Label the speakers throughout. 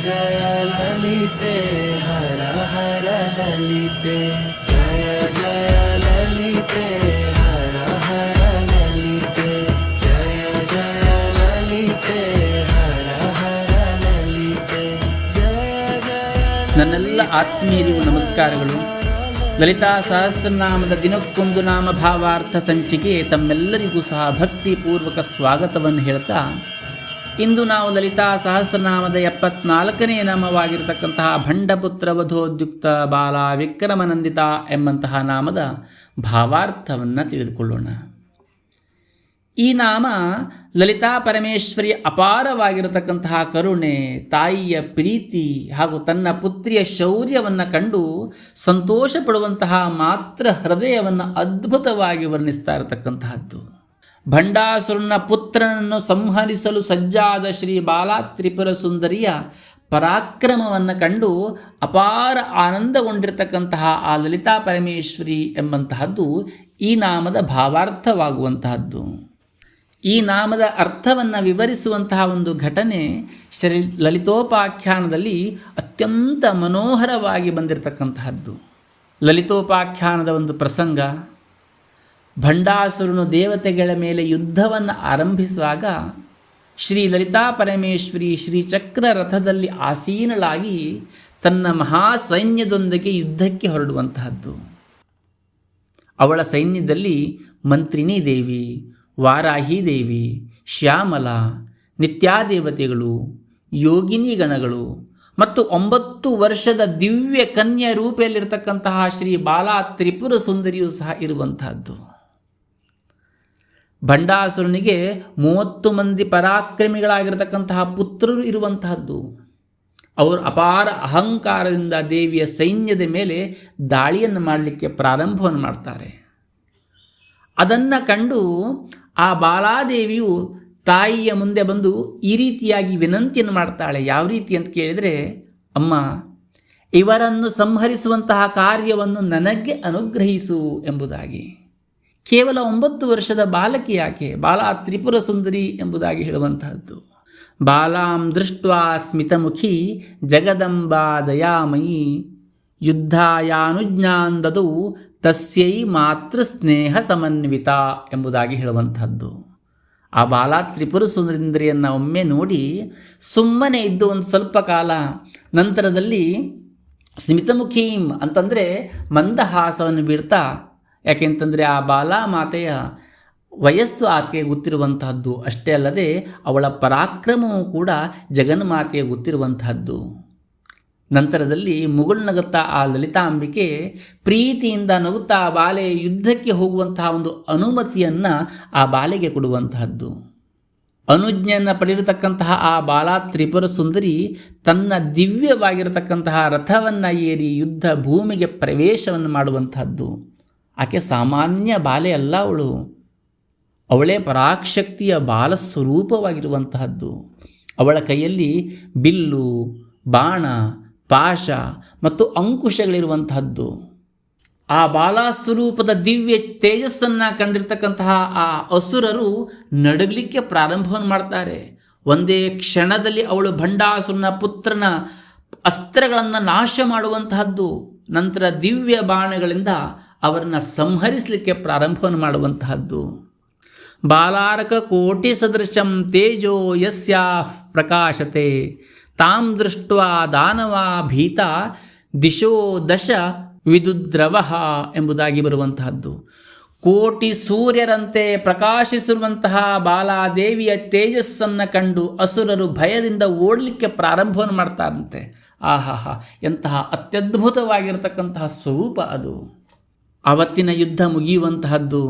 Speaker 1: ಜಯ ಲಲಿತೆ ಹರ ಹರ ಲಲಿತೆ ಜಯ ಜಯ ಲಲಿತೆ ಹರ ಹರ ಲಲಿತೆ ಜಯ ಜಯ ಲಲಿತೆ ಹರ ಹರ ಲಲಿತೆ ಜಯ ಜಯ.
Speaker 2: ನನ್ನೆಲ್ಲ ಆತ್ಮೀಯರಿಗೂ ನಮಸ್ಕಾರಗಳು. ಲಲಿತಾ ಸಹಸ್ರನಾಮದ ದಿನಕ್ಕೊಂದು ನಾಮ ಭಾವಾರ್ಥ ಸಂಚಿಕೆ ತಮ್ಮೆಲ್ಲರಿಗೂ ಸಹ ಭಕ್ತಿಪೂರ್ವಕ ಸ್ವಾಗತವನ್ನು ಹೇಳ್ತಾ, ಇಂದು ನಾವು ಲಲಿತಾ ಸಹಸ್ರನಾಮದ 74ನೇ ನಾಮವಾಗಿರತಕ್ಕಂತಹ ಭಂಡಪುತ್ರ ವಧೋದ್ಯುಕ್ತ ಬಾಲ ವಿಕ್ರಮನಂದಿತ ಎಂಬಂತಹ ನಾಮದ ಭಾವಾರ್ಥವನ್ನು ತಿಳಿದುಕೊಳ್ಳೋಣ. ಈ ನಾಮ ಲಲಿತಾ ಪರಮೇಶ್ವರಿಯ ಅಪಾರವಾಗಿರತಕ್ಕಂತಹ ಕರುಣೆ, ತಾಯಿಯ ಪ್ರೀತಿ ಹಾಗೂ ತನ್ನ ಪುತ್ರಿಯ ಶೌರ್ಯವನ್ನು ಕಂಡು ಸಂತೋಷ ಪಡುವಂತಹ ಮಾತ್ರ ಹೃದಯವನ್ನು ಅದ್ಭುತವಾಗಿ ವರ್ಣಿಸ್ತಾ ಇರತಕ್ಕಂತಹದ್ದು. ಭಂಡಾಸುರನ ಪುತ್ರನನ್ನು ಸಂಹರಿಸಲು ಸಜ್ಜಾದ ಶ್ರೀ ಬಾಲಾ ತ್ರಿಪುರ ಸುಂದರಿಯ ಪರಾಕ್ರಮವನ್ನು ಕಂಡು ಅಪಾರ ಆನಂದಗೊಂಡಿರತಕ್ಕಂತಹ ಆ ಲಲಿತಾ ಪರಮೇಶ್ವರಿ ಎಂಬಂತಹದ್ದು ಈ ನಾಮದ ಭಾವಾರ್ಥವಾಗುವಂತಹದ್ದು. ಈ ನಾಮದ ಅರ್ಥವನ್ನು ವಿವರಿಸುವಂತಹ ಒಂದು ಘಟನೆ ಶ್ರೀ ಲಲಿತೋಪಾಖ್ಯಾನದಲ್ಲಿ ಅತ್ಯಂತ ಮನೋಹರವಾಗಿ ಬಂದಿರತಕ್ಕಂತಹದ್ದು. ಲಲಿತೋಪಾಖ್ಯಾನದ ಒಂದು ಪ್ರಸಂಗ, ಭಂಡಾಸುರನು ದೇವತೆಗಳ ಮೇಲೆ ಯುದ್ಧವನ್ನು ಆರಂಭಿಸಿದಾಗ ಶ್ರೀ ಲಲಿತಾ ಪರಮೇಶ್ವರಿ ಶ್ರೀಚಕ್ರ ರಥದಲ್ಲಿ ಆಸೀನಳಾಗಿ ತನ್ನ ಮಹಾಸೈನ್ಯದೊಂದಿಗೆ ಯುದ್ಧಕ್ಕೆ ಹೊರಡುವಂತಹದ್ದು. ಅವಳ ಸೈನ್ಯದಲ್ಲಿ ಮಂತ್ರಿಣೀ ದೇವಿ, ವಾರಾಹಿ ದೇವಿ, ಶ್ಯಾಮಲ, ನಿತ್ಯಾದೇವತೆಗಳು, ಯೋಗಿನಿ ಗಣಗಳು ಮತ್ತು 9 ವರ್ಷದ ದಿವ್ಯ ಕನ್ಯಾ ರೂಪದಲ್ಲಿರ್ತಕ್ಕಂತಹ ಶ್ರೀ ಬಾಲಾ ತ್ರಿಪುರ ಸುಂದರಿಯೂ ಸಹ ಇರುವಂತಹದ್ದು. ಭಂಡಾಸುರನಿಗೆ 30 ಮಂದಿ ಪರಾಕ್ರಮಿಗಳಾಗಿರ್ತಕ್ಕಂತಹ ಪುತ್ರರು ಇರುವಂತಹದ್ದು. ಅವರು ಅಪಾರ ಅಹಂಕಾರದಿಂದ ದೇವಿಯ ಸೈನ್ಯದ ಮೇಲೆ ದಾಳಿಯನ್ನು ಮಾಡಲಿಕ್ಕೆ ಪ್ರಾರಂಭವನ್ನು ಮಾಡ್ತಾರೆ. ಅದನ್ನು ಕಂಡು ಆ ಬಾಲಾದೇವಿಯು ತಾಯಿಯ ಮುಂದೆ ಬಂದು ಈ ರೀತಿಯಾಗಿ ವಿನಂತಿಯನ್ನು ಮಾಡ್ತಾಳೆ. ಯಾವ ರೀತಿ ಅಂತ ಕೇಳಿದರೆ, ಅಮ್ಮ, ಇವರನ್ನು ಸಂಹರಿಸುವಂತಹ ಕಾರ್ಯವನ್ನು ನನಗೆ ಅನುಗ್ರಹಿಸು ಎಂಬುದಾಗಿ. ಕೇವಲ 9 ವರ್ಷದ ಬಾಲಕಿ ಯಾಕೆ, ಬಾಲಾ ತ್ರಿಪುರ ಸುಂದರಿ ಎಂಬುದಾಗಿ ಹೇಳುವಂತಹದ್ದು. ಬಾಲಾಂ ದೃಷ್ಟ್ವಾ ಸ್ಮಿತಮುಖಿ ಜಗದಂಬಾ ದಯಾಮಯಿ ಯುದ್ಧಾಯಾನುಜ್ಞಾಂದದು ತಸ್ಯೈ ಮಾತೃ ಸ್ನೇಹ ಸಮನ್ವಿತ ಎಂಬುದಾಗಿ ಹೇಳುವಂಥದ್ದು. ಆ ಬಾಲಾ ತ್ರಿಪುರ ಸುಂದರಿಯನ್ನು ಒಮ್ಮೆ ನೋಡಿ ಸುಮ್ಮನೆ ಇದ್ದು ಒಂದು ಸ್ವಲ್ಪ ಕಾಲ ನಂತರದಲ್ಲಿ ಸ್ಮಿತಮುಖೀಂ ಅಂತಂದರೆ ಮಂದಹಾಸವನ್ನು ಬೀಳ್ತಾ, ಯಾಕೆಂತಂದರೆ ಆ ಬಾಲಾ ಮಾತೆಯ ವಯಸ್ಸು ಆಕೆಗೆ ಗೊತ್ತಿರುವಂತಹದ್ದು. ಅಷ್ಟೇ ಅಲ್ಲದೆ ಅವಳ ಪರಾಕ್ರಮವೂ ಕೂಡ ಜಗನ್ಮಾತೆಗೆ ಗೊತ್ತಿರುವಂತಹದ್ದು. ನಂತರದಲ್ಲಿ ಮುಗುಳು ನಗುತ್ತಾ ಆ ಲಲಿತಾಂಬಿಕೆ ಪ್ರೀತಿಯಿಂದ ನಗುತ್ತಾ ಆ ಬಾಲೆ ಯುದ್ಧಕ್ಕೆ ಹೋಗುವಂತಹ ಒಂದು ಅನುಮತಿಯನ್ನು ಆ ಬಾಲೆಗೆ ಕೊಡುವಂತಹದ್ದು. ಅನುಜ್ಞೆಯನ್ನು ಪಡೆದಿರತಕ್ಕಂತಹ ಆ ಬಾಲಾ ತ್ರಿಪುರ ಸುಂದರಿ ತನ್ನ ದಿವ್ಯವಾಗಿರತಕ್ಕಂತಹ ರಥವನ್ನು ಏರಿ ಯುದ್ಧ ಭೂಮಿಗೆ ಪ್ರವೇಶವನ್ನು ಮಾಡುವಂತಹದ್ದು. ಆಕೆ ಸಾಮಾನ್ಯ ಬಾಲೆ ಅಲ್ಲ, ಅವಳೇ ಪರಾಕ್ಶಕ್ತಿಯ ಬಾಲಸ್ವರೂಪವಾಗಿರುವಂತಹದ್ದು. ಅವಳ ಕೈಯಲ್ಲಿ ಬಿಲ್ಲು, ಬಾಣ, ಪಾಶ ಮತ್ತು ಅಂಕುಶಗಳಿರುವಂತಹದ್ದು. ಆ ಬಾಲಾಸ್ವರೂಪದ ದಿವ್ಯ ತೇಜಸ್ಸನ್ನು ಕಂಡಿರ್ತಕ್ಕಂತಹ ಆ ಅಸುರರು ನಡಗಲಿಕ್ಕೆ ಪ್ರಾರಂಭವನ್ನು ಮಾಡ್ತಾರೆ. ಒಂದೇ ಕ್ಷಣದಲ್ಲಿ ಅವಳು ಭಂಡಾಸುರನ ಪುತ್ರನ ಅಸ್ತ್ರಗಳನ್ನು ನಾಶ ಮಾಡುವಂತಹದ್ದು. ನಂತರ ದಿವ್ಯ ಬಾಣಗಳಿಂದ ಅವರನ್ನು ಸಂಹರಿಸಲಿಕ್ಕೆ ಪ್ರಾರಂಭವನ್ನು ಮಾಡುವಂತಹದ್ದು. ಬಾಲಾರ್ಕ ಕೋಟಿ ಸದೃಶಂ ತೇಜೋ ಯಸ್ಯಾ ಪ್ರಕಾಶತೆ ತಾಂ ದೃಷ್ಟ್ವಾ ದಾನವಾ ಭೀತ ದಿಶೋ ದಶ ವಿದುದ್ರವಃ ಎಂಬುದಾಗಿ ಬರುವಂತಹದ್ದು. ಕೋಟಿ ಸೂರ್ಯರಂತೆ ಪ್ರಕಾಶಿಸಿರುವಂತಹ ಬಾಲಾದೇವಿಯ ತೇಜಸ್ಸನ್ನು ಕಂಡು ಅಸುರರು ಭಯದಿಂದ ಓಡಲಿಕ್ಕೆ ಪ್ರಾರಂಭವನ್ನು ಮಾಡ್ತಾರಂತೆ. ಆಹಾಹಾ, ಎಂತಹ ಅತ್ಯದ್ಭುತವಾಗಿರತಕ್ಕಂತಹ ಸ್ವರೂಪ ಅದು. ಆವತ್ತಿನ ಯುದ್ಧ ಮುಗಿಯುವಂತಹದ್ದು.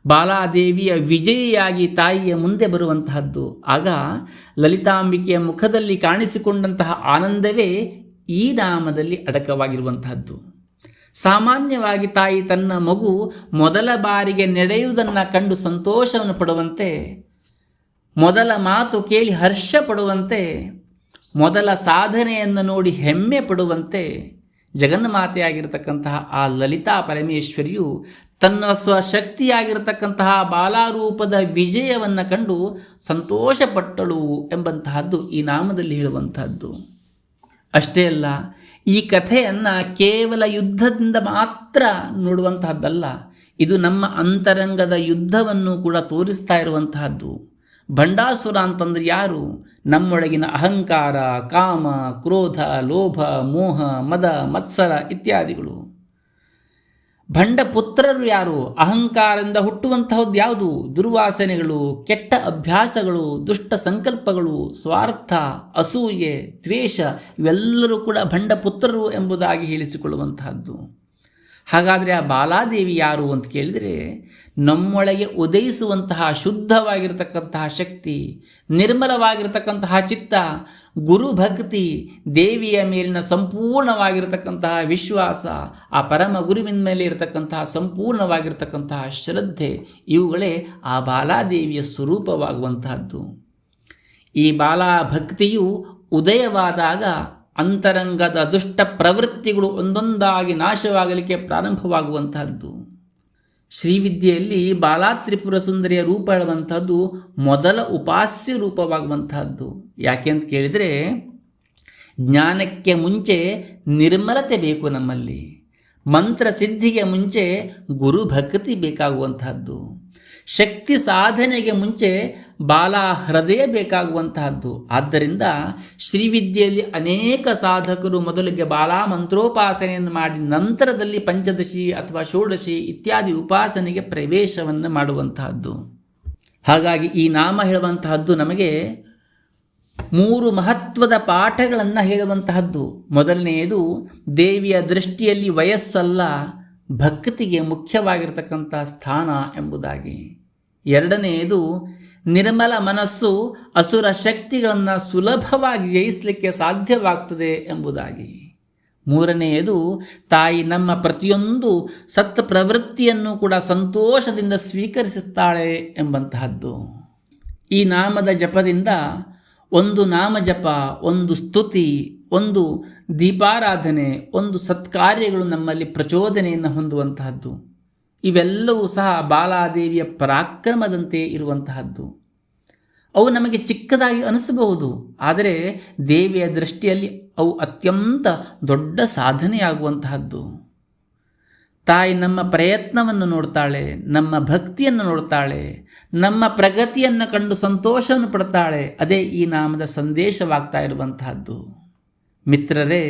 Speaker 2: ಬಾಲಾದೇವಿಯ ವಿಜಯಿಯಾಗಿ ತಾಯಿಯ ಮುಂದೆ ಬರುವಂತಹದ್ದು. ಆಗ ಲಲಿತಾಂಬಿಕೆಯ ಮುಖದಲ್ಲಿ ಕಾಣಿಸಿಕೊಂಡಂತಹ ಆನಂದವೇ ಈ ನಾಮದಲ್ಲಿ ಅಡಕವಾಗಿರುವಂತಹದ್ದು. ಸಾಮಾನ್ಯವಾಗಿ ತಾಯಿ ತನ್ನ ಮಗು ಮೊದಲ ಬಾರಿಗೆ ನಡೆಯುವುದನ್ನು ಕಂಡು ಸಂತೋಷವನ್ನು ಪಡುವಂತೆ, ಮೊದಲ ಮಾತು ಕೇಳಿ ಹರ್ಷ ಪಡುವಂತೆ, ಮೊದಲ ಸಾಧನೆಯನ್ನು ನೋಡಿ ಹೆಮ್ಮೆ ಪಡುವಂತೆ ಜಗನ್ಮಾತೆಯಾಗಿರ್ತಕ್ಕಂತಹ ಆ ಲಲಿತಾ ಪರಮೇಶ್ವರಿಯು ತನ್ನ ಸ್ವಶಕ್ತಿಯಾಗಿರತಕ್ಕಂತಹ ಬಾಲಾರೂಪದ ವಿಜಯವನ್ನು ಕಂಡು ಸಂತೋಷಪಟ್ಟಳು ಎಂಬಂತಹದ್ದು ಈ ನಾಮದಲ್ಲಿ ಹೇಳುವಂತಹದ್ದು. ಅಷ್ಟೇ ಅಲ್ಲ, ಈ ಕಥೆಯನ್ನು ಕೇವಲ ಯುದ್ಧದಿಂದ ಮಾತ್ರ ನೋಡುವಂತಹದ್ದಲ್ಲ, ಇದು ನಮ್ಮ ಅಂತರಂಗದ ಯುದ್ಧವನ್ನು ಕೂಡ ತೋರಿಸ್ತಾ ಇರುವಂತಹದ್ದು. ಭಂಡಾಸುರ ಅಂತಂದ್ರೆ ಯಾರು? ನಮ್ಮೊಳಗಿನ ಅಹಂಕಾರ, ಕಾಮ, ಕ್ರೋಧ, ಲೋಭ, ಮೋಹ, ಮದ, ಮತ್ಸರ ಇತ್ಯಾದಿಗಳು. ಭಂಡ ಪುತ್ರರು ಯಾರು? ಅಹಂಕಾರದಿಂದ ಹುಟ್ಟುವಂತಹದ್ದು ಯಾವುದು? ದುರ್ವಾಸನೆಗಳು, ಕೆಟ್ಟ ಅಭ್ಯಾಸಗಳು, ದುಷ್ಟ ಸಂಕಲ್ಪಗಳು, ಸ್ವಾರ್ಥ, ಅಸೂಯೆ, ದ್ವೇಷ ಇವೆಲ್ಲರೂ ಕೂಡ ಭಂಡ ಪುತ್ರರು ಎಂಬುದಾಗಿ ಹೇಳಿಸಿಕೊಳ್ಳುವಂತಹದ್ದು. ಹಾಗಾದರೆ ಆ ಬಾಲಾದೇವಿ ಯಾರು ಅಂತ ಕೇಳಿದರೆ, ನಮ್ಮೊಳಗೆ ಉದಯಿಸುವಂತಹ ಶುದ್ಧವಾಗಿರತಕ್ಕಂತಹ ಶಕ್ತಿ, ನಿರ್ಮಲವಾಗಿರತಕ್ಕಂತಹ ಚಿತ್ತ, ಗುರುಭಕ್ತಿ, ದೇವಿಯ ಮೇಲಿನ ಸಂಪೂರ್ಣವಾಗಿರತಕ್ಕಂತಹ ವಿಶ್ವಾಸ, ಆ ಪರಮ ಗುರುವಿನ ಮೇಲೆ ಇರತಕ್ಕಂತಹ ಸಂಪೂರ್ಣವಾಗಿರತಕ್ಕಂತಹ ಶ್ರದ್ಧೆ, ಇವುಗಳೇ ಆ ಬಾಲಾದೇವಿಯ ಸ್ವರೂಪವಾಗುವಂತಹದ್ದು. ಈ ಬಾಲಾಭಕ್ತಿಯು ಉದಯವಾದಾಗ ಅಂತರಂಗದ ದುಷ್ಟ ಪ್ರವೃತ್ತಿಗಳು ಒಂದೊಂದಾಗಿ ನಾಶವಾಗಲಿಕ್ಕೆ ಪ್ರಾರಂಭವಾಗುವಂತಹದ್ದು. ಶ್ರೀವಿದ್ಯೆಯಲ್ಲಿ ಬಾಲಾತ್ರಿಪುರ ಸುಂದರಿಯ ರೂಪ ಹೇಳುವಂಥದ್ದು ಮೊದಲ ಉಪಾಸ್ಯ ರೂಪವಾಗುವಂತಹದ್ದು. ಯಾಕೆ ಅಂತ ಕೇಳಿದರೆ, ಜ್ಞಾನಕ್ಕೆ ಮುಂಚೆ ನಿರ್ಮಲತೆ ಬೇಕು ನಮ್ಮಲ್ಲಿ, ಮಂತ್ರ ಸಿದ್ಧಿಗೆ ಮುಂಚೆ ಗುರುಭಕ್ತಿ ಬೇಕಾಗುವಂತಹದ್ದು, ಶಕ್ತಿ ಸಾಧನೆಗೆ ಮುಂಚೆ ಬಾಲ ಹೃದಯ ಬೇಕಾಗುವಂತಹದ್ದು. ಆದ್ದರಿಂದ ಶ್ರೀವಿದ್ಯೆಯಲ್ಲಿ ಅನೇಕ ಸಾಧಕರು ಮೊದಲಿಗೆ ಬಾಲಾ ಮಂತ್ರೋಪಾಸನೆಯನ್ನು ಮಾಡಿ ನಂತರದಲ್ಲಿ ಪಂಚದಶಿ ಅಥವಾ ಷೋಡಶಿ ಇತ್ಯಾದಿ ಉಪಾಸನೆಗೆ ಪ್ರವೇಶವನ್ನು ಮಾಡುವಂತಹದ್ದು. ಹಾಗಾಗಿ ಈ ನಾಮ ಹೇಳುವಂತಹದ್ದು ನಮಗೆ 3 ಮಹತ್ವದ ಪಾಠಗಳನ್ನು ಹೇಳುವಂತಹದ್ದು. ಮೊದಲನೆಯದು, ದೇವಿಯ ದೃಷ್ಟಿಯಲ್ಲಿ ವಯಸ್ಸಲ್ಲ, ಭಕ್ತಿಗೆ ಮುಖ್ಯವಾಗಿರತಕ್ಕಂಥ ಸ್ಥಾನ ಎಂಬುದಾಗಿ. ಎರಡನೆಯದು, ನಿರ್ಮಲ ಮನಸ್ಸು ಅಸುರ ಶಕ್ತಿಗಳನ್ನು ಸುಲಭವಾಗಿ ಜಯಿಸಲಿಕ್ಕೆ ಸಾಧ್ಯವಾಗ್ತದೆ ಎಂಬುದಾಗಿ. ಮೂರನೆಯದು, ತಾಯಿ ನಮ್ಮ ಪ್ರತಿಯೊಂದು ಸತ್ ಪ್ರವೃತ್ತಿಯನ್ನು ಕೂಡ ಸಂತೋಷದಿಂದ ಸ್ವೀಕರಿಸುತ್ತಾಳೆ ಎಂಬಂತಹದ್ದು. ಈ ನಾಮದ ಜಪದಿಂದ ಒಂದು ನಾಮ ಜಪ, ಒಂದು ಸ್ತುತಿ, ಒಂದು ದೀಪಾರಾಧನೆ, ಒಂದು ಸತ್ಕಾರ್ಯಗಳು ನಮ್ಮಲ್ಲಿ ಪ್ರಚೋದನೆಯನ್ನು ಹೊಂದುವಂತಹದ್ದು. ಇವೆಲ್ಲವೂ ಸಹ ಬಾಲಾದೇವಿಯ ಪರಾಕ್ರಮದಂತೆ ಇರುವಂತಹದ್ದು. ಅವು ನಮಗೆ ಚಿಕ್ಕದಾಗಿ ಅನಿಸಬಹುದು, ಆದರೆ ದೇವಿಯ ದೃಷ್ಟಿಯಲ್ಲಿ ಅವು ಅತ್ಯಂತ ದೊಡ್ಡ ಸಾಧನೆಯಾಗುವಂತಹದ್ದು. ತಾಯಿ ನಮ್ಮ ಪ್ರಯತ್ನವನ್ನು ನೋಡ್ತಾಳೆ, ನಮ್ಮ ಭಕ್ತಿಯನ್ನು ನೋಡ್ತಾಳೆ, ನಮ್ಮ ಪ್ರಗತಿಯನ್ನು ಕಂಡು ಸಂತೋಷವನ್ನು ಪಡ್ತಾಳೆ. ಅದೇ ಈ ನಾಮದ ಸಂದೇಶವಾಗ್ತಾ ಇರುವಂತಹದ್ದು. ಮಿತ್ರರೇ,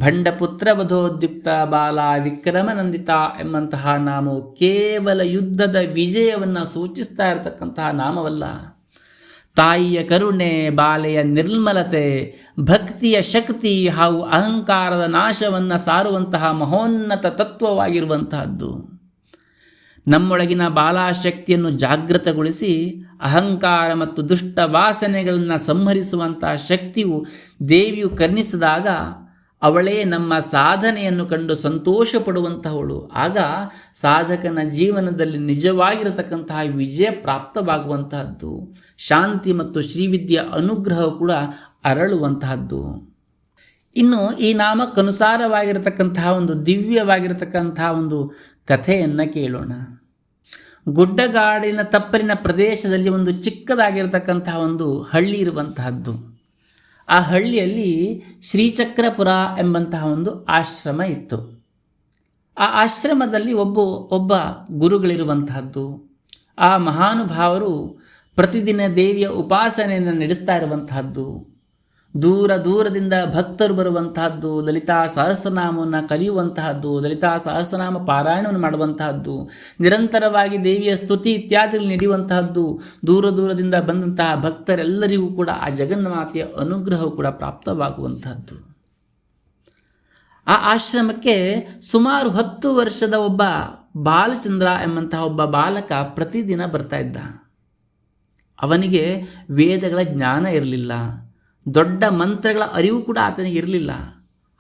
Speaker 2: ಭಂಡಪುತ್ರ ವಧೋದ್ಯುಕ್ತ ಬಾಲ ವಿಕ್ರಮನಂದಿತ ಎಂಬಂತಹ ನಾಮವು ಕೇವಲ ಯುದ್ಧದ ವಿಜಯವನ್ನು ಸೂಚಿಸ್ತಾ ಇರತಕ್ಕಂತಹ ನಾಮವಲ್ಲ. ತಾಯಿಯ ಕರುಣೆ, ಬಾಲೆಯ ನಿರ್ಮಲತೆ, ಭಕ್ತಿಯ ಶಕ್ತಿ ಹಾಗೂ ಅಹಂಕಾರದ ನಾಶವನ್ನು ಸಾರುವಂತಹ ಮಹೋನ್ನತ ತತ್ವವಾಗಿರುವಂತಹದ್ದು. ನಮ್ಮೊಳಗಿನ ಬಾಲಾಶಕ್ತಿಯನ್ನು ಜಾಗೃತಗೊಳಿಸಿ ಅಹಂಕಾರ ಮತ್ತು ದುಷ್ಟ ವಾಸನೆಗಳನ್ನು ಸಂಹರಿಸುವಂತಹ ಶಕ್ತಿಯು ದೇವಿಯು ಕರುಣಿಸಿದಾಗ ಅವಳೇ ನಮ್ಮ ಸಾಧನೆಯನ್ನು ಕಂಡು ಸಂತೋಷ ಪಡುವಂತಹವಳು. ಆಗ ಸಾಧಕನ ಜೀವನದಲ್ಲಿ ನಿಜವಾಗಿರತಕ್ಕಂತಹ ವಿಜಯ ಪ್ರಾಪ್ತವಾಗುವಂತಹದ್ದು. ಶಾಂತಿ ಮತ್ತು ಶ್ರೀವಿದ್ಯೆಯ ಅನುಗ್ರಹ ಕೂಡ ಅರಳುವಂತಹದ್ದು. ಇನ್ನು ಈ ನಾಮಕ್ಕನುಸಾರವಾಗಿರತಕ್ಕಂತಹ ಒಂದು ದಿವ್ಯವಾಗಿರತಕ್ಕಂತಹ ಒಂದು ಕಥೆಯನ್ನು ಕೇಳೋಣ. ಗುಡ್ಡಗಾಡಿನ ತಪ್ಪಲಿನ ಪ್ರದೇಶದಲ್ಲಿ ಒಂದು ಚಿಕ್ಕದಾಗಿರತಕ್ಕಂತಹ ಒಂದು ಹಳ್ಳಿ ಇರುವಂತಹದ್ದು. ಆ ಹಳ್ಳಿಯಲ್ಲಿ ಶ್ರೀಚಕ್ರಪುರ ಎಂಬಂತಹ ಒಂದು ಆಶ್ರಮ ಇತ್ತು. ಆ ಆಶ್ರಮದಲ್ಲಿ ಒಬ್ಬ ಗುರುಗಳಿರುವಂತಹದ್ದು. ಆ ಮಹಾನುಭಾವರು ಪ್ರತಿದಿನ ದೇವಿಯ ಉಪಾಸನೆಯನ್ನು ನಡೆಸ್ತಾ ಇರುವಂತಹದ್ದು. ದೂರ ದೂರದಿಂದ ಭಕ್ತರು ಬರುವಂತಹದ್ದು, ಲಲಿತಾ ಸಹಸ್ರನಾಮವನ್ನು ಕಲಿಯುವಂತಹದ್ದು, ಲಲಿತಾ ಸಹಸ್ರನಾಮ ಪಾರಾಯಣವನ್ನು ಮಾಡುವಂತಹದ್ದು, ನಿರಂತರವಾಗಿ ದೇವಿಯ ಸ್ತುತಿ ಇತ್ಯಾದಿಗಳು ನಡೆಯುವಂತಹದ್ದು. ದೂರ ದೂರದಿಂದ ಬಂದಂತಹ ಭಕ್ತರೆಲ್ಲರಿಗೂ ಕೂಡ ಆ ಜಗನ್ಮಾತೆಯ ಅನುಗ್ರಹವು ಕೂಡ ಪ್ರಾಪ್ತವಾಗುವಂತಹದ್ದು. ಆ ಆಶ್ರಮಕ್ಕೆ ಸುಮಾರು 10 ವರ್ಷದ ಒಬ್ಬ ಬಾಲಚಂದ್ರ ಎಂಬಂತಹ ಒಬ್ಬ ಬಾಲಕ ಪ್ರತಿದಿನ ಬರ್ತಾ ಇದ್ದ. ಅವನಿಗೆ ವೇದಗಳ ಜ್ಞಾನ ಇರಲಿಲ್ಲ, ದೊಡ್ಡ ಮಂತ್ರಗಳ ಅರಿವು ಕೂಡ ಆತನಿಗೆ ಇರಲಿಲ್ಲ.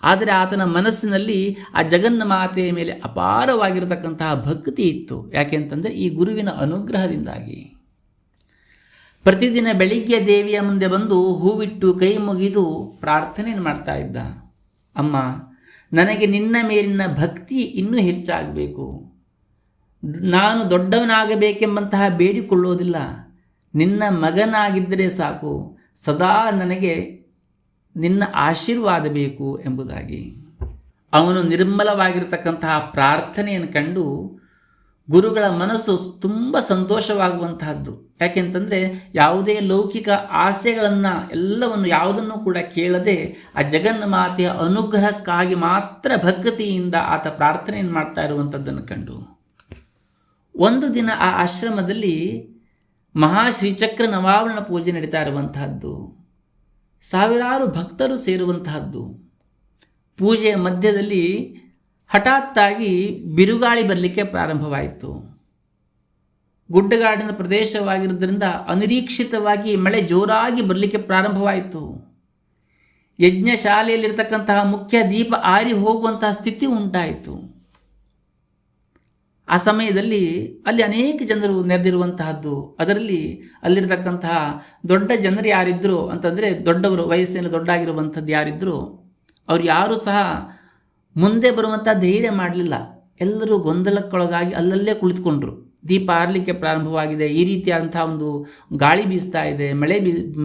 Speaker 2: ಆದರೆ ಆತನ ಮನಸ್ಸಿನಲ್ಲಿ ಆ ಜಗನ್ಮಾತೆಯ ಮೇಲೆ ಅಪಾರವಾಗಿರತಕ್ಕಂತಹ ಭಕ್ತಿ ಇತ್ತು. ಯಾಕೆಂತಂದರೆ ಈ ಗುರುವಿನ ಅನುಗ್ರಹದಿಂದಾಗಿ. ಪ್ರತಿದಿನ ಬೆಳಿಗ್ಗೆ ದೇವಿಯ ಮುಂದೆ ಬಂದು ಹೂವಿಟ್ಟು ಕೈ ಮುಗಿದು ಪ್ರಾರ್ಥನೆಯನ್ನು ಮಾಡ್ತಾ ಇದ್ದ. ಅಮ್ಮ, ನನಗೆ ನಿನ್ನ ಮೇಲಿನ ಭಕ್ತಿ ಇನ್ನೂ ಹೆಚ್ಚಾಗಬೇಕು. ನಾನು ದೊಡ್ಡವನಾಗಬೇಕೆಂಬಂತಹ ಬೇಡಿಕೊಳ್ಳೋದಿಲ್ಲ. ನಿನ್ನ ಮಗನಾಗಿದ್ದರೆ ಸಾಕು. ಸದಾ ನನಗೆ ನಿನ್ನ ಆಶೀರ್ವಾದ ಬೇಕು ಎಂಬುದಾಗಿ. ಅವನು ನಿರ್ಮಲವಾಗಿರ್ತಕ್ಕಂತಹ ಪ್ರಾರ್ಥನೆಯನ್ನು ಕಂಡು ಗುರುಗಳ ಮನಸ್ಸು ತುಂಬ ಸಂತೋಷವಾಗುವಂತಹದ್ದು. ಯಾಕೆಂತಂದರೆ ಯಾವುದೇ ಲೌಕಿಕ ಆಸೆಗಳನ್ನು ಎಲ್ಲವನ್ನು ಯಾವುದನ್ನು ಕೂಡ ಕೇಳದೆ ಆ ಜಗನ್ಮಾತೆಯ ಅನುಗ್ರಹಕ್ಕಾಗಿ ಮಾತ್ರ ಭಕ್ತಿಯಿಂದ ಆತ ಪ್ರಾರ್ಥನೆಯನ್ನು ಮಾಡ್ತಾ ಇರುವಂಥದ್ದನ್ನು ಕಂಡು ಒಂದು ದಿನ ಆ ಆಶ್ರಮದಲ್ಲಿ ಮಹಾಶ್ರೀಚಕ್ರ ನವಾವರಣ ಪೂಜೆ ನಡೀತಾ ಇರುವಂತಹದ್ದು. ಸಾವಿರಾರು ಭಕ್ತರು ಸೇರುವಂತಹದ್ದು. ಪೂಜೆಯ ಮಧ್ಯದಲ್ಲಿ ಹಠಾತ್ತಾಗಿ ಬಿರುಗಾಳಿ ಬರಲಿಕ್ಕೆ ಪ್ರಾರಂಭವಾಯಿತು. ಗುಡ್ಡಗಾಡಿನ ಪ್ರದೇಶವಾಗಿರೋದ್ರಿಂದ ಅನಿರೀಕ್ಷಿತವಾಗಿ ಮಳೆ ಜೋರಾಗಿ ಬರಲಿಕ್ಕೆ ಪ್ರಾರಂಭವಾಯಿತು. ಯಜ್ಞಶಾಲೆಯಲ್ಲಿರ್ತಕ್ಕಂತಹ ಮುಖ್ಯ ದೀಪ ಆರಿ ಹೋಗುವಂತಹ ಸ್ಥಿತಿ ಉಂಟಾಯಿತು. ಆ ಸಮಯದಲ್ಲಿ ಅಲ್ಲಿ ಅನೇಕ ಜನರು ನೆರೆದಿರುವಂತಹದ್ದು. ಅದರಲ್ಲಿ ಅಲ್ಲಿರ್ತಕ್ಕಂತಹ ದೊಡ್ಡ ಜನರು ಯಾರಿದ್ರು ಅಂತಂದರೆ ದೊಡ್ಡವರು, ವಯಸ್ಸಿನಲ್ಲಿ ದೊಡ್ಡಾಗಿರುವಂಥದ್ದು ಯಾರಿದ್ರು, ಅವ್ರು ಯಾರೂ ಸಹ ಮುಂದೆ ಬರುವಂಥ ಧೈರ್ಯ ಮಾಡಲಿಲ್ಲ. ಎಲ್ಲರೂ ಗೊಂದಲಕ್ಕೊಳಗಾಗಿ ಅಲ್ಲಲ್ಲೇ ಕುಳಿತುಕೊಂಡ್ರು. ದೀಪ ಆರಲಿಕ್ಕೆ ಪ್ರಾರಂಭವಾಗಿದೆ, ಈ ರೀತಿಯಾದಂಥ ಒಂದು ಗಾಳಿ ಬೀಸ್ತಾ ಇದೆ, ಮಳೆ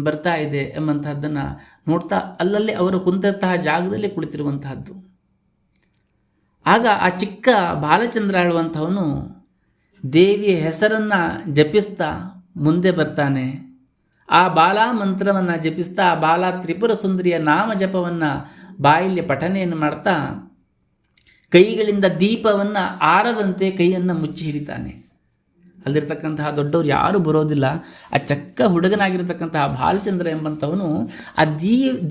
Speaker 2: ಬರ್ತಾ ಇದೆ ಎಂಬಂತಹದ್ದನ್ನು ನೋಡ್ತಾ ಅಲ್ಲಲ್ಲೇ ಅವರು ಕುಂತಹ ಜಾಗದಲ್ಲಿ ಕುಳಿತಿರುವಂತಹದ್ದು. ಆಗ ಆ ಚಿಕ್ಕ ಬಾಲಚಂದ್ರ ಹೇಳುವಂಥವನು ದೇವಿಯ ಹೆಸರನ್ನು ಜಪಿಸ್ತಾ ಮುಂದೆ ಬರ್ತಾನೆ. ಆ ಬಾಲಾ ಮಂತ್ರವನ್ನು ಜಪಿಸ್ತಾ ಬಾಲಾ ತ್ರಿಪುರ ಸುಂದರಿಯ ನಾಮ ಜಪವನ್ನು ಬಾಯಲ್ಲಿ ಪಠನೆಯನ್ನು ಮಾಡ್ತಾ ಕೈಗಳಿಂದ ದೀಪವನ್ನು ಆರದಂತೆ ಕೈಯನ್ನು ಮುಚ್ಚಿ ಹಿಡಿತಾನೆ. ಅಲ್ಲಿರ್ತಕ್ಕಂತಹ ದೊಡ್ಡವರು ಯಾರೂ ಬರೋದಿಲ್ಲ. ಆ ಚಕ್ಕ ಹುಡುಗನಾಗಿರ್ತಕ್ಕಂತಹ ಬಾಲಚಂದ್ರ ಎಂಬಂಥವನು ಆ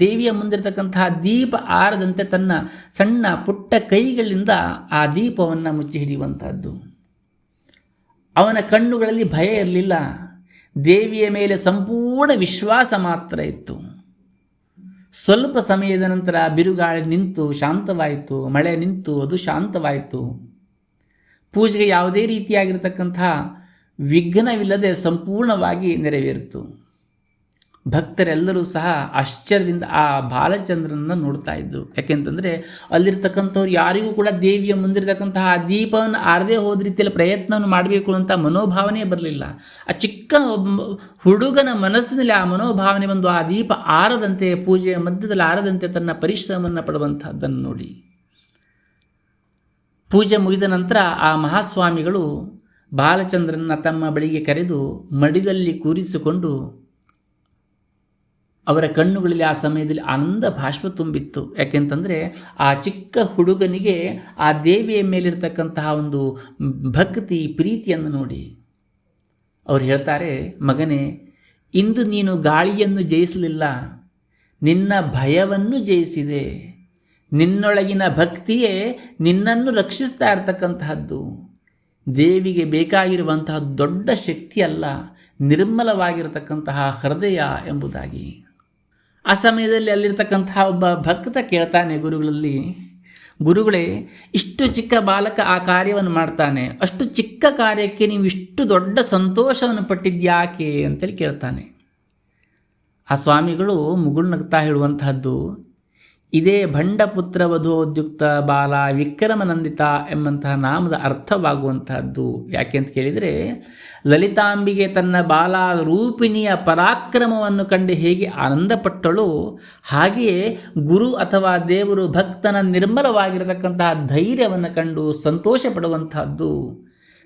Speaker 2: ದೇವಿಯ ಮುಂದಿರತಕ್ಕಂತಹ ದೀಪ ಆರದಂತೆ ತನ್ನ ಸಣ್ಣ ಪುಟ್ಟ ಕೈಗಳಿಂದ ಆ ದೀಪವನ್ನು ಮುಚ್ಚಿ ಹಿಡಿಯುವಂಥದ್ದು. ಅವನ ಕಣ್ಣುಗಳಲ್ಲಿ ಭಯ ಇರಲಿಲ್ಲ. ದೇವಿಯ ಮೇಲೆ ಸಂಪೂರ್ಣ ವಿಶ್ವಾಸ ಮಾತ್ರ ಇತ್ತು. ಸ್ವಲ್ಪ ಸಮಯದ ನಂತರ ಬಿರುಗಾಳಿ ನಿಂತು ಶಾಂತವಾಯಿತು, ಮಳೆ ನಿಂತು ಅದು ಶಾಂತವಾಯಿತು. ಪೂಜೆಗೆ ಯಾವುದೇ ರೀತಿಯಾಗಿರ್ತಕ್ಕಂತಹ ವಿಘ್ನವಿಲ್ಲದೆ ಸಂಪೂರ್ಣವಾಗಿ ನೆರವೇರಿತು. ಭಕ್ತರೆಲ್ಲರೂ ಸಹ ಆಶ್ಚರ್ಯದಿಂದ ಆ ಬಾಲಚಂದ್ರನನ್ನು ನೋಡ್ತಾ ಇದ್ದರು. ಯಾಕೆಂತಂದರೆ ಅಲ್ಲಿರ್ತಕ್ಕಂಥವ್ರು ಯಾರಿಗೂ ಕೂಡ ದೇವಿಯ ಮುಂದಿರತಕ್ಕಂತಹ ಆ ದೀಪವನ್ನು ಆರದೇ ಹೋದ ರೀತಿಯಲ್ಲಿ ಪ್ರಯತ್ನವನ್ನು ಮಾಡಬೇಕು ಅಂತ ಮನೋಭಾವನೆ ಬರಲಿಲ್ಲ. ಆ ಚಿಕ್ಕ ಹುಡುಗನ ಮನಸ್ಸಿನಲ್ಲಿ ಆ ಮನೋಭಾವನೆ ಬಂದು ಆ ದೀಪ ಆರದಂತೆ, ಪೂಜೆಯ ಮಧ್ಯದಲ್ಲಿ ಆರದಂತೆ ತನ್ನ ಪರಿಶ್ರಮವನ್ನು ಪಡುವಂತಹದ್ದನ್ನು ನೋಡಿ ಪೂಜೆ ಮುಗಿದ ನಂತರ ಆ ಮಹಾಸ್ವಾಮಿಗಳು ಬಾಲಚಂದ್ರನ ತಮ್ಮ ಬಳಿಗೆ ಕರೆದು ಮಡಿದಲ್ಲಿ ಕೂರಿಸಿಕೊಂಡು ಅವರ ಕಣ್ಣುಗಳಲ್ಲಿ ಆ ಸಮಯದಲ್ಲಿ ಆನಂದ ಭಾಷ್ಪ ತುಂಬಿತ್ತು. ಯಾಕೆಂತಂದರೆ ಆ ಚಿಕ್ಕ ಹುಡುಗನಿಗೆ ಆ ದೇವಿಯ ಮೇಲಿರ್ತಕ್ಕಂತಹ ಒಂದು ಭಕ್ತಿ ಪ್ರೀತಿಯನ್ನು ನೋಡಿ ಅವರು ಹೇಳ್ತಾರೆ, ಮಗನೇ, ಇಂದು ನೀನು ಗಾಳಿಯನ್ನು ಜಯಿಸಲಿಲ್ಲ, ನಿನ್ನ ಭಯವನ್ನು ಜಯಿಸಿದೆ. ನಿನ್ನೊಳಗಿನ ಭಕ್ತಿಯೇ ನಿನ್ನನ್ನು ರಕ್ಷಿಸ್ತಾ ಇರತಕ್ಕಂತಹದ್ದು. ದೇವಿಗೆ ಬೇಕಾಗಿರುವಂತಹ ದೊಡ್ಡ ಶಕ್ತಿ ಅಲ್ಲ, ನಿರ್ಮಲವಾಗಿರತಕ್ಕಂತಹ ಹೃದಯ ಎಂಬುದಾಗಿ. ಆ ಸಮಯದಲ್ಲಿ ಅಲ್ಲಿರ್ತಕ್ಕಂತಹ ಒಬ್ಬ ಭಕ್ತ ಕೇಳ್ತಾನೆ ಗುರುಗಳಲ್ಲಿ, ಗುರುಗಳೇ, ಇಷ್ಟು ಚಿಕ್ಕ ಬಾಲಕ ಆ ಕಾರ್ಯವನ್ನು ಮಾಡ್ತಾನೆ, ಅಷ್ಟು ಚಿಕ್ಕ ಕಾರ್ಯಕ್ಕೆ ನೀವು ಇಷ್ಟು ದೊಡ್ಡ ಸಂತೋಷವನ್ನು ಪಟ್ಟಿದ್ಯಾಕೆ ಅಂತೇಳಿ ಕೇಳ್ತಾನೆ. ಆ ಸ್ವಾಮಿಗಳು ಮುಗುಳ್ನಗ್ತಾ ಹೇಳುವಂತಹದ್ದು, ಇದೇ ಭಂಡಪುತ್ರ ವಧೋದ್ಯುಕ್ತ ಬಾಲ ವಿಕ್ರಮನಂದಿತ ಎಂಬಂತಹ ನಾಮದ ಅರ್ಥವಾಗುವಂತಹದ್ದು. ಯಾಕೆ ಅಂತ ಕೇಳಿದರೆ, ಲಲಿತಾಂಬಿಗೆ ತನ್ನ ಬಾಲ ರೂಪಿಣಿಯ ಪರಾಕ್ರಮವನ್ನು ಕಂಡು ಹೇಗೆ ಆನಂದಪಟ್ಟಳು, ಹಾಗೆಯೇ ಗುರು ಅಥವಾ ದೇವರು ಭಕ್ತನ ನಿರ್ಮಲವಾಗಿರತಕ್ಕಂತಹ ಧೈರ್ಯವನ್ನು ಕಂಡು ಸಂತೋಷ ಪಡುವಂತಹದ್ದು.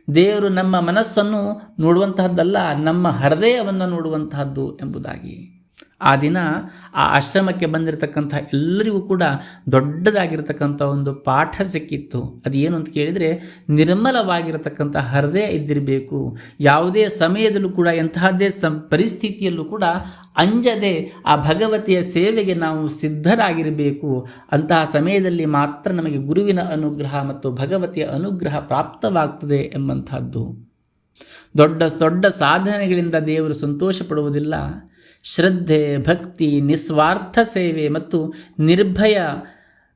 Speaker 2: ದೇವರು ನಮ್ಮ ಮನಸ್ಸನ್ನು ನೋಡುವಂತಹದ್ದಲ್ಲ, ನಮ್ಮ ಹೃದಯವನ್ನು ನೋಡುವಂತಹದ್ದು ಎಂಬುದಾಗಿ. ಆ ದಿನ ಆ ಆಶ್ರಮಕ್ಕೆ ಬಂದಿರತಕ್ಕಂಥ ಎಲ್ಲರಿಗೂ ಕೂಡ ದೊಡ್ಡದಾಗಿರ್ತಕ್ಕಂಥ ಒಂದು ಪಾಠ ಸಿಕ್ಕಿತ್ತು. ಅದು ಏನು ಅಂತ ಕೇಳಿದರೆ, ನಿರ್ಮಲವಾಗಿರತಕ್ಕಂಥ ಹೃದಯ ಇದ್ದಿರಬೇಕು. ಯಾವುದೇ ಸಮಯದಲ್ಲೂ ಕೂಡ ಎಂತಹದ್ದೇ ಪರಿಸ್ಥಿತಿಯಲ್ಲೂ ಕೂಡ ಅಂಜದೆ ಆ ಭಗವತಿಯ ಸೇವೆಗೆ ನಾವು ಸಿದ್ಧರಾಗಿರಬೇಕು. ಅಂತಹ ಸಮಯದಲ್ಲಿ ಮಾತ್ರ ನಮಗೆ ಗುರುವಿನ ಅನುಗ್ರಹ ಮತ್ತು ಭಗವತಿಯ ಅನುಗ್ರಹ ಪ್ರಾಪ್ತವಾಗ್ತದೆ ಎಂಬಂಥದ್ದು. ದೊಡ್ಡ ದೊಡ್ಡ ಸಾಧನೆಗಳಿಂದ ದೇವರು ಸಂತೋಷ ಪಡುವುದಿಲ್ಲ. ಶ್ರದ್ಧೆ, ಭಕ್ತಿ, ನಿಸ್ವಾರ್ಥ ಸೇವೆ ಮತ್ತು ನಿರ್ಭಯ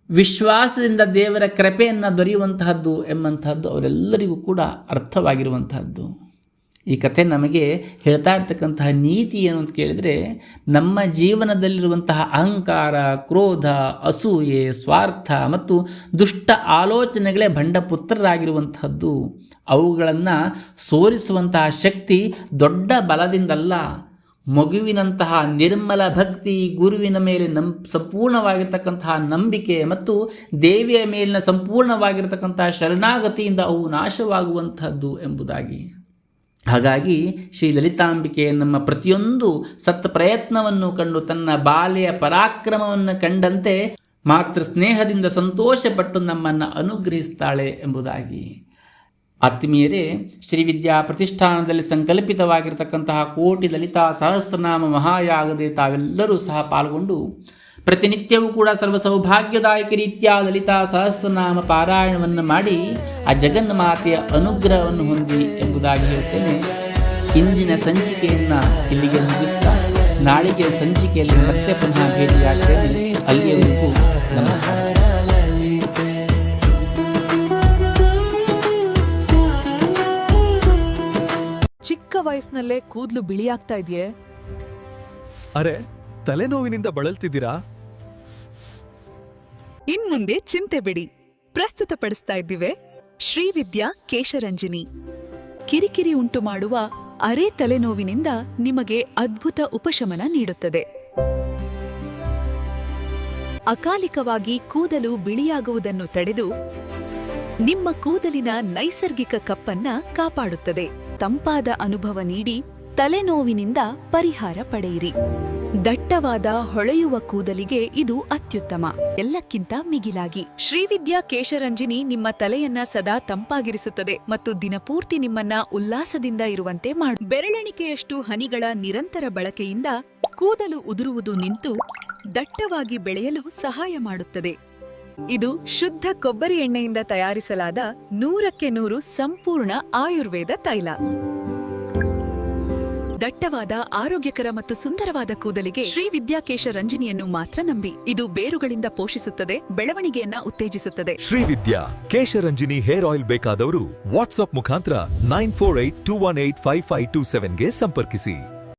Speaker 2: ವಿಶ್ವಾಸದಿಂದ ದೇವರ ಕೃಪೆಯನ್ನು ದೊರೆಯುವಂತಹದ್ದು ಎಂಬಂತಹದ್ದು ಅವರೆಲ್ಲರಿಗೂ ಕೂಡ ಅರ್ಥವಾಗಿರುವಂತಹದ್ದು. ಈ ಕಥೆ ನಮಗೆ ಹೇಳ್ತಾ ಇರ್ತಕ್ಕಂತಹ ನೀತಿ ಏನು ಅಂತ ಕೇಳಿದರೆ, ನಮ್ಮ ಜೀವನದಲ್ಲಿರುವಂತಹ ಅಹಂಕಾರ, ಕ್ರೋಧ, ಅಸೂಯೆ, ಸ್ವಾರ್ಥ ಮತ್ತು ದುಷ್ಟ ಆಲೋಚನೆಗಳೇ ಭಂಡಪುತ್ರರಾಗಿರುವಂತಹದ್ದು. ಅವುಗಳನ್ನು ಸೋಲಿಸುವಂತಹ ಶಕ್ತಿ ದೊಡ್ಡ ಬಲದಿಂದಲ್ಲ, ಮಗುವಿನಂತಹ ನಿರ್ಮಲ ಭಕ್ತಿ, ಗುರುವಿನ ಮೇಲೆ ಸಂಪೂರ್ಣವಾಗಿರ್ತಕ್ಕಂತಹ ನಂಬಿಕೆ ಮತ್ತು ದೇವಿಯ ಮೇಲಿನ ಸಂಪೂರ್ಣವಾಗಿರ್ತಕ್ಕಂತಹ ಶರಣಾಗತಿಯಿಂದ ಅವು ನಾಶವಾಗುವಂತಹದ್ದು ಎಂಬುದಾಗಿ. ಹಾಗಾಗಿ ಶ್ರೀ ಲಲಿತಾಂಬಿಕೆ ನಮ್ಮ ಪ್ರತಿಯೊಂದು ಸತ್ ಪ್ರಯತ್ನವನ್ನು ಕಂಡು ತನ್ನ ಬಾಲ್ಯ ಪರಾಕ್ರಮವನ್ನು ಕಂಡಂತೆ ಮಾತೃ ಸ್ನೇಹದಿಂದ ಸಂತೋಷಪಟ್ಟು ನಮ್ಮನ್ನು ಅನುಗ್ರಹಿಸ್ತಾಳೆ ಎಂಬುದಾಗಿ. ಆತ್ಮೀಯರೇ, ಶ್ರೀವಿದ್ಯಾ ಪ್ರತಿಷ್ಠಾನದಲ್ಲಿ ಸಂಕಲ್ಪಿತವಾಗಿರತಕ್ಕಂತಹ ಕೋಟಿ ಲಲಿತಾ ಸಹಸ್ರನಾಮ ಮಹಾಯಾಗದೆ ತಾವೆಲ್ಲರೂ ಸಹ ಪಾಲ್ಗೊಂಡು ಪ್ರತಿನಿತ್ಯವೂ ಕೂಡ ಸರ್ವ ಸೌಭಾಗ್ಯದಾಯಕ ರೀತಿಯ ಲಲಿತಾ ಸಹಸ್ರನಾಮ ಪಾರಾಯಣವನ್ನು ಮಾಡಿ ಆ ಜಗನ್ಮಾತೆಯ ಅನುಗ್ರಹವನ್ನು ಹೊಂದಿ ಎಂಬುದಾಗಿ ಹೇಳ್ತೇನೆ. ಇಂದಿನ ಸಂಚಿಕೆಯನ್ನು ಇಲ್ಲಿಗೆ ಮುಗಿಸ್ತಾ ನಾಳಿಗೆ ಸಂಚಿಕೆಯಲ್ಲಿ ಮತ್ತೆ ಪುನಃ ಭೇಟಿಯಾಗ್ತೇನೆ. ಅಲ್ಲಿಯವರೆಗೂ ನಮಸ್ಕಾರ.
Speaker 3: ಚಿಕ್ಕ ವಯಸ್ಸಿನಲ್ಲೇ ಕೂದಲು ಬಿಳಿಯಾಗ್ತಾ ಇದೆಯೇ?
Speaker 4: ಅರೆ, ತಲೆನೋವಿನಿಂದ ಬಳಲ್ತಿದ್ದೀರಾ?
Speaker 3: ಇನ್ಮುಂದೆ ಚಿಂತೆ ಬಿಡಿ. ಪ್ರಸ್ತುತಪಡಿಸ್ತಾ ಇದ್ದೀವಿ ಶ್ರೀವಿದ್ಯಾ ಕೇಶರಂಜಿನಿ. ಕಿರಿಕಿರಿ ಉಂಟು ಮಾಡುವ ಅರೆ ತಲೆನೋವಿನಿಂದ ನಿಮಗೆ ಅದ್ಭುತ ಉಪಶಮನ ನೀಡುತ್ತದೆ. ಅಕಾಲಿಕವಾಗಿ ಕೂದಲು ಬಿಳಿಯಾಗುವುದನ್ನು ತಡೆದು ನಿಮ್ಮ ಕೂದಲಿನ ನೈಸರ್ಗಿಕ ಕಪ್ಪನ್ನ ಕಾಪಾಡುತ್ತದೆ. ತಂಪಾದ ಅನುಭವ ನೀಡಿ ತಲೆನೋವಿನಿಂದ ಪರಿಹಾರ ಪಡೆಯಿರಿ. ದಟ್ಟವಾದ ಹೊಳೆಯುವ ಕೂದಲಿಗೆ ಇದು ಅತ್ಯುತ್ತಮ. ಎಲ್ಲಕ್ಕಿಂತ ಮಿಗಿಲಾಗಿ ಶ್ರೀವಿದ್ಯಾ ಕೇಶರಂಜಿನಿ ನಿಮ್ಮ ತಲೆಯನ್ನ ಸದಾ ತಂಪಾಗಿರಿಸುತ್ತದೆ ಮತ್ತು ದಿನಪೂರ್ತಿ ನಿಮ್ಮನ್ನ ಉಲ್ಲಾಸದಿಂದ ಇರುವಂತೆ ಮಾಡು. ಬೆರಳೆಣಿಕೆಯಷ್ಟು ಹನಿಗಳ ನಿರಂತರ ಬಳಕೆಯಿಂದ ಕೂದಲು ಉದುರುವುದು ನಿಂತು ದಟ್ಟವಾಗಿ ಬೆಳೆಯಲು ಸಹಾಯ ಮಾಡುತ್ತದೆ. ಇದು ಶುದ್ಧ ಕೊಬ್ಬರಿ ಎಣ್ಣೆಯಿಂದ ತಯಾರಿಸಲಾದ 100ಕ್ಕೆ 100 ಸಂಪೂರ್ಣ ಆಯುರ್ವೇದ ತೈಲ. ದಟ್ಟವಾದ ಆರೋಗ್ಯಕರ ಮತ್ತು ಸುಂದರವಾದ ಕೂದಲಿಗೆ ಶ್ರೀವಿದ್ಯಾ ಕೇಶರಂಜಿನಿಯನ್ನು ಮಾತ್ರ ನಂಬಿ. ಇದು ಬೇರುಗಳಿಂದ ಪೋಷಿಸುತ್ತದೆ, ಬೆಳವಣಿಗೆಯನ್ನ ಉತ್ತೇಜಿಸುತ್ತದೆ.
Speaker 4: ಶ್ರೀವಿದ್ಯಾ ಕೇಶರಂಜಿನಿ ಹೇರ್ ಆಯಿಲ್ ಬೇಕಾದವರು ವಾಟ್ಸ್ಆಪ್ ಮುಖಾಂತರ 9482185527ಗೆ ಸಂಪರ್ಕಿಸಿ.